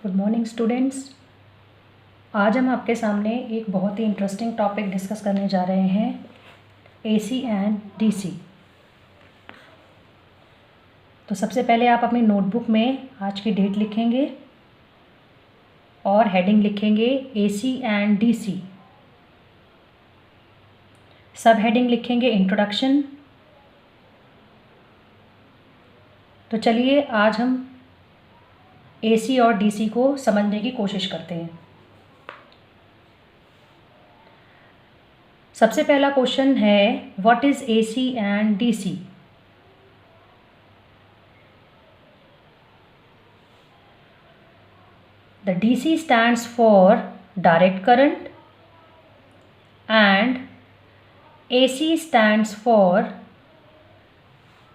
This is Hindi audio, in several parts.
Good morning students. आज हम आपके सामने एक बहुत ही इंटरेस्टिंग टॉपिक डिस्कस करने जा रहे हैं, एसी एंड डीसी। तो सबसे पहले आप अपनी नोटबुक में आज की डेट लिखेंगे और हेडिंग लिखेंगे एसी एंड डीसी। सब हेडिंग लिखेंगे इंट्रोडक्शन। तो चलिए आज हम एसी और डीसी को समझने की कोशिश करते हैं। सबसे पहला क्वेश्चन है, what is AC and DC? The DC stands for direct current and AC stands for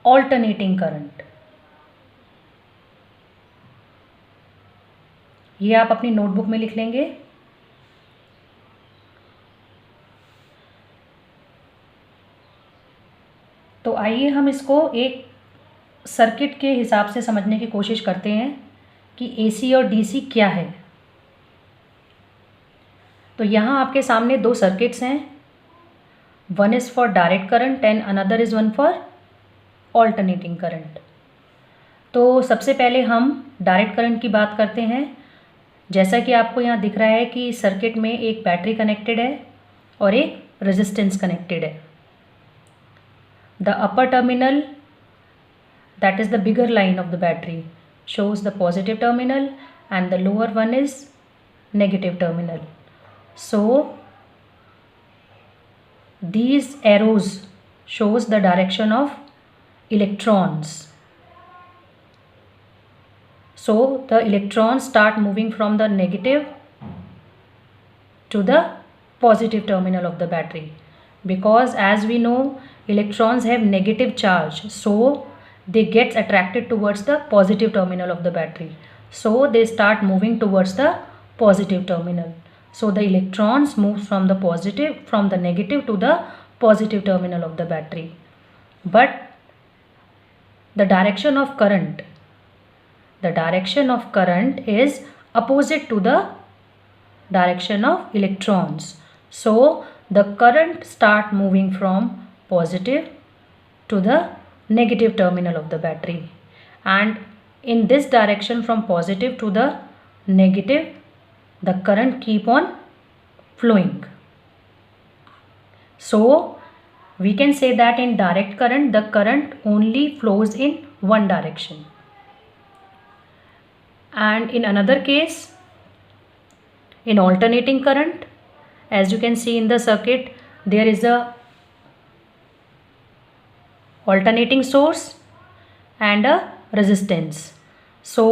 alternating current। ये आप अपनी नोटबुक में लिख लेंगे। तो आइए हम इसको एक सर्किट के हिसाब से समझने की कोशिश करते हैं कि एसी और डीसी क्या है। तो यहाँ आपके सामने दो सर्किट्स हैं, one is for direct current and another is one for alternating current. तो सबसे पहले हम डायरेक्ट करंट की बात करते हैं। जैसा कि आपको यहाँ दिख रहा है कि सर्किट में एक बैटरी कनेक्टेड है और एक रेजिस्टेंस कनेक्टेड है। The upper terminal, that is the bigger line of the battery, shows the positive terminal and the lower one is negative terminal. So these arrows shows the direction of electrons. So the electrons start moving from the negative to the positive terminal of the battery, because as we know electrons have negative charge, so they get attracted towards the positive terminal of the battery, so they start moving towards the positive terminal. So the electrons move from the negative to the positive terminal of the battery. But the direction of current is opposite to the direction of electrons. So the current start moving from positive to the negative terminal of the battery, and in this direction from positive to the negative the current keep on flowing. So we can say that in direct current the current only flows in one direction, and in another case in alternating current, as you can see in the circuit, there is a alternating source and a resistance. So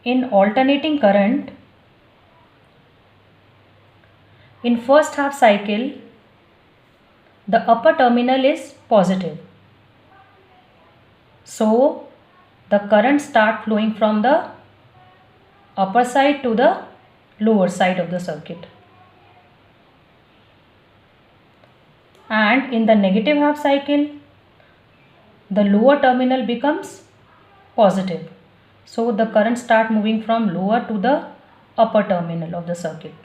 in alternating current, in first half cycle the upper terminal is positive, so the current start flowing from the upper side to the lower side of the circuit, and in the negative half cycle the lower terminal becomes positive, so the current start moving from lower to the upper terminal of the circuit.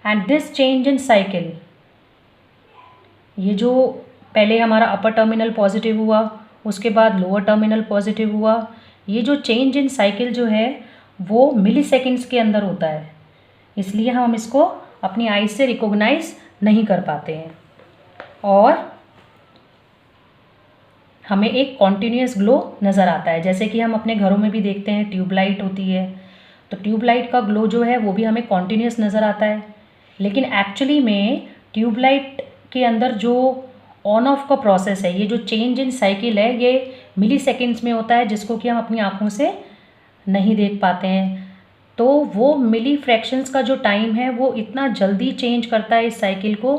And this change in cycle, ये जो पहले हमारा अपर टर्मिनल पॉजिटिव हुआ उसके बाद लोअर टर्मिनल पॉजिटिव हुआ, ये जो चेंज इन साइकिल जो है वो मिली सेकेंड्स के अंदर होता है, इसलिए हम इसको अपनी आई से रिकॉग्नाइज नहीं कर पाते हैं और हमें एक कॉन्टीन्यूस ग्लो नज़र आता है। जैसे कि हम अपने घरों में भी देखते हैं, ट्यूबलाइट होती है, तो ट्यूबलाइट का ग्लो जो है वो भी हमें कॉन्टीन्यूस नज़र आता है, लेकिन एक्चुअली में ट्यूबलाइट के अंदर जो ऑन ऑफ का प्रोसेस है, ये जो चेंज इन साइकिल है, ये मिली सेकेंड्स में होता है, जिसको कि हम अपनी आँखों से नहीं देख पाते हैं। तो वो मिली फ्रैक्शंस का जो टाइम है वो इतना जल्दी चेंज करता है इस साइकिल को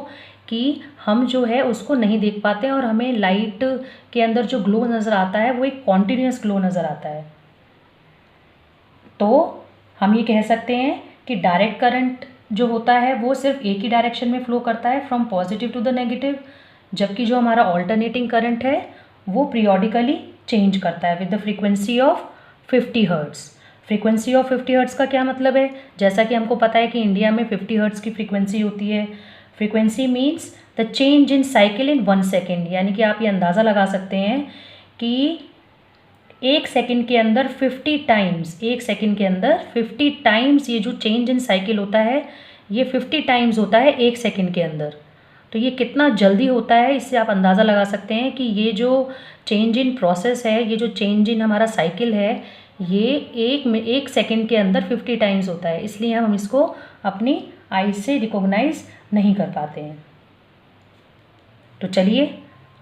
कि हम जो है उसको नहीं देख पाते हैं और हमें लाइट के अंदर जो ग्लो नज़र आता है वो एक कॉन्टीन्यूस ग्लो नज़र आता है। तो हम ये कह सकते हैं कि डायरेक्ट करंट जो होता है वो सिर्फ एक ही डायरेक्शन में फ्लो करता है, from positive to the negative, जबकि जो हमारा ऑल्टरनेटिंग करंट है वो पीरियोडिकली चेंज करता है with the frequency of 50 hertz. Frequency of 50 hertz का क्या मतलब है? जैसा कि हमको पता है कि इंडिया में 50 हर्ट्ज़ की फ्रीक्वेंसी होती है। Frequency means the change in cycle in 1 second, यानी कि आप ये अंदाज़ा लगा सकते हैं कि एक सेकेंड के अंदर 50 टाइम्स, एक सेकेंड के अंदर 50 टाइम्स ये जो चेंज इन साइकिल होता है ये 50 टाइम्स होता है एक सेकेंड के अंदर। तो ये कितना जल्दी होता है, इससे आप अंदाज़ा लगा सकते हैं कि ये जो चेंज इन प्रोसेस है, ये जो चेंज इन हमारा साइकिल है, ये एक सेकेंड के अंदर 50 टाइम्स होता है। इसलिए हम इसको अपनी आईज से रिकॉग्नाइज नहीं कर पाते हैं। तो चलिए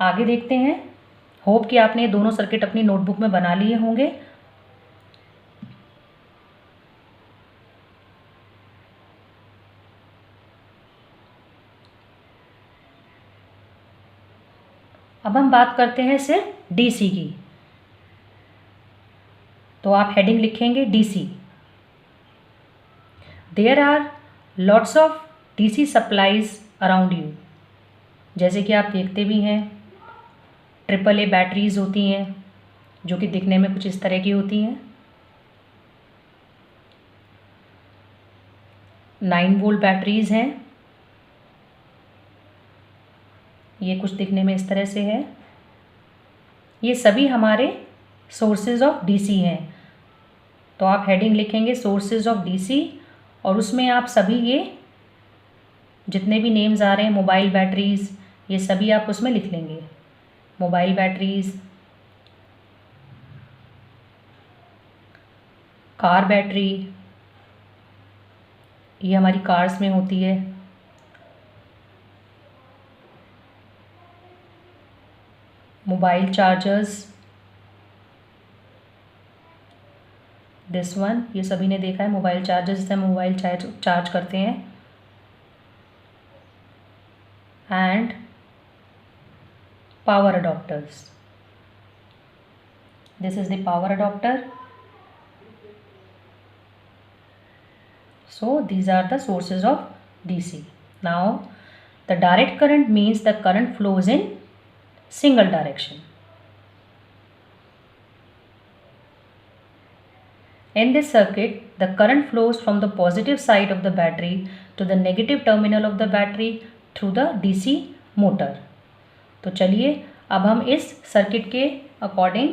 आगे देखते हैं। होप कि आपने दोनों सर्किट अपनी नोटबुक में बना लिए होंगे। अब हम बात करते हैं सिर्फ डीसी की। तो आप हेडिंग लिखेंगे DC. There are lots of DC supplies around you. जैसे कि आप देखते भी हैं AAA बैटरीज होती हैं जो कि दिखने में कुछ इस तरह की होती हैं। 9 वोल्ट बैटरीज हैं, ये कुछ दिखने में इस तरह से है। ये सभी हमारे सोर्सेज ऑफ डीसी हैं। तो आप हेडिंग लिखेंगे सोर्सेज ऑफ डीसी और उसमें आप सभी ये जितने भी नेम्स आ रहे हैं, मोबाइल बैटरीज, ये सभी आप उसमें लिख लेंगे। मोबाइल बैटरीज, कार बैटरी, ये हमारी कार्स में होती है। मोबाइल चार्जर्स, दिस वन, ये सभी ने देखा है मोबाइल चार्जर्स, जिससे हम मोबाइल चार्ज करते हैं। And power adapters, this is the power adapter. So these are the sources of DC. Now the direct current means the current flows in single direction. In this circuit, the current flows from the positive side of the battery to the negative terminal of the battery through the DC motor. तो चलिए अब हम इस सर्किट के अकॉर्डिंग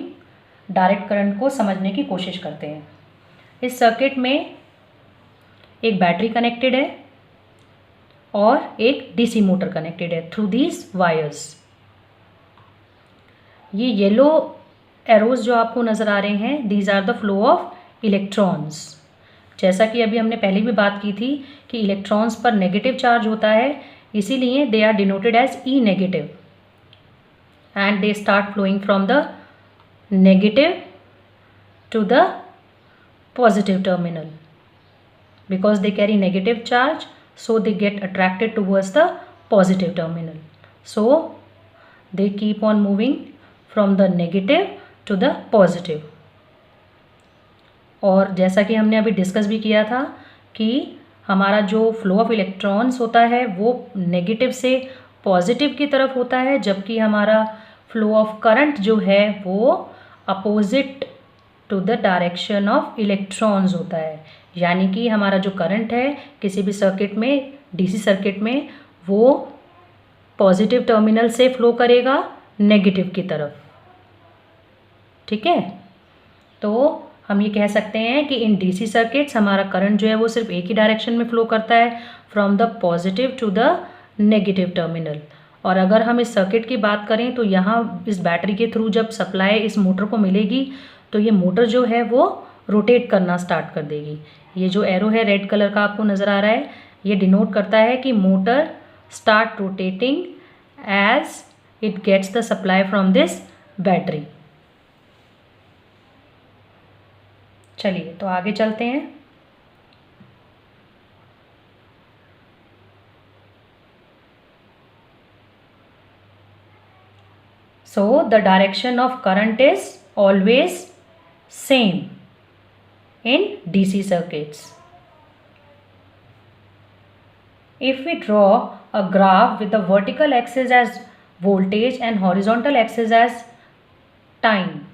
डायरेक्ट करंट को समझने की कोशिश करते हैं। इस सर्किट में एक बैटरी कनेक्टेड है और एक डीसी मोटर कनेक्टेड है थ्रू दीज वायर्स। ये येलो एरोज जो आपको नज़र आ रहे हैं, these are the flow of electrons. जैसा कि अभी हमने पहले भी बात की थी कि इलेक्ट्रॉन्स पर नेगेटिव चार्ज होता है, इसीलिए they are denoted as E negative and they start flowing from the negative to the positive terminal because they carry negative charge, so they get attracted towards the positive terminal, so they keep on moving from the negative to the positive. और जैसा कि हमने अभी डिस्कस भी किया था कि हमारा जो फ्लो ऑफ इलेक्ट्रॉन्स होता है वो नेगेटिव से पॉजिटिव की तरफ होता है, जबकि हमारा फ्लो ऑफ करंट जो है वो opposite to the direction of electrons होता है। यानी कि हमारा जो करंट है किसी भी सर्किट में, डीसी सर्किट में, वो पॉजिटिव टर्मिनल से फ्लो करेगा नेगेटिव की तरफ। ठीक है, तो हम ये कह सकते हैं कि इन डीसी सर्किट्स हमारा करंट जो है वो सिर्फ एक ही डायरेक्शन में फ्लो करता है, from the positive to the negative terminal. और अगर हम इस सर्किट की बात करें तो यहाँ इस बैटरी के थ्रू जब सप्लाई इस मोटर को मिलेगी तो ये मोटर जो है वो रोटेट करना स्टार्ट कर देगी। ये जो एरो है रेड कलर का आपको नज़र आ रहा है, ये डिनोट करता है कि motor start rotating as it gets the supply from this battery. चलिए तो आगे चलते हैं। So the direction of current is always same in DC circuits. If we draw a graph with the vertical axis as voltage and horizontal axis as time.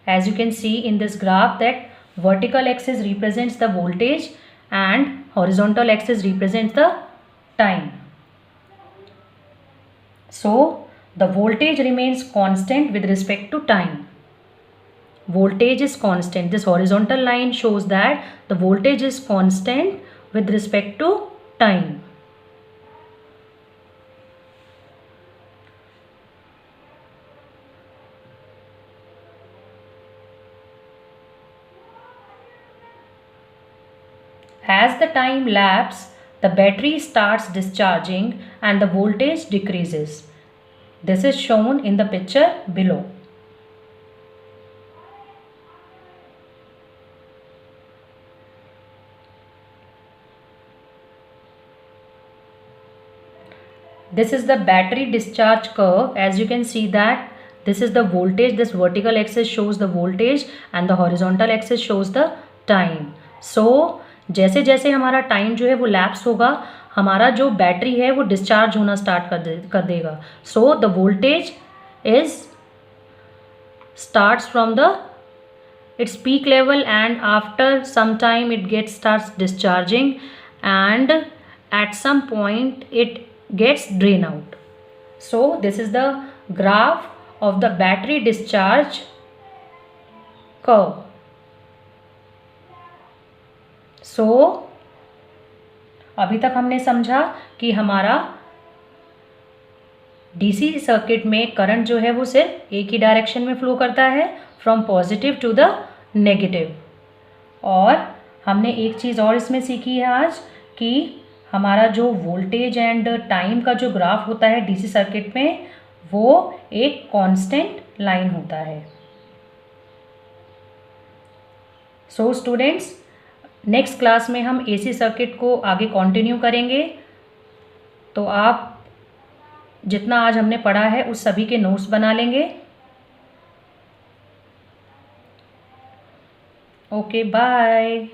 As you can see in this graph that vertical axis represents the voltage and horizontal axis represents the time. So the voltage remains constant with respect to time. Voltage is constant. This horizontal line shows that the voltage is constant with respect to time. As the time lapses, the battery starts discharging and the voltage decreases. This is shown in the picture below. This is the battery discharge curve. As you can see that this is the voltage, this vertical axis shows the voltage and the horizontal axis shows the time. So जैसे जैसे हमारा टाइम जो है वो लैप्स होगा, हमारा जो बैटरी है वो डिस्चार्ज होना स्टार्ट कर देगा. So the voltage is starts from the its peak level and after some time it starts discharging and at some point it gets drained out. So this is the graph of the battery discharge curve. So अभी तक हमने समझा कि हमारा डीसी सर्किट में करंट जो है वो सिर्फ एक ही डायरेक्शन में फ्लो करता है, from positive to the negative. और हमने एक चीज़ और इसमें सीखी है आज कि हमारा जो वोल्टेज एंड टाइम का जो ग्राफ होता है डीसी सर्किट में वो एक कांस्टेंट लाइन होता है. सो स्टूडेंट्स, नेक्स्ट क्लास में हम एसी सर्किट को आगे कंटिन्यू करेंगे. तो आप जितना आज हमने पढ़ा है उस सभी के नोट्स बना लेंगे. Okay, bye.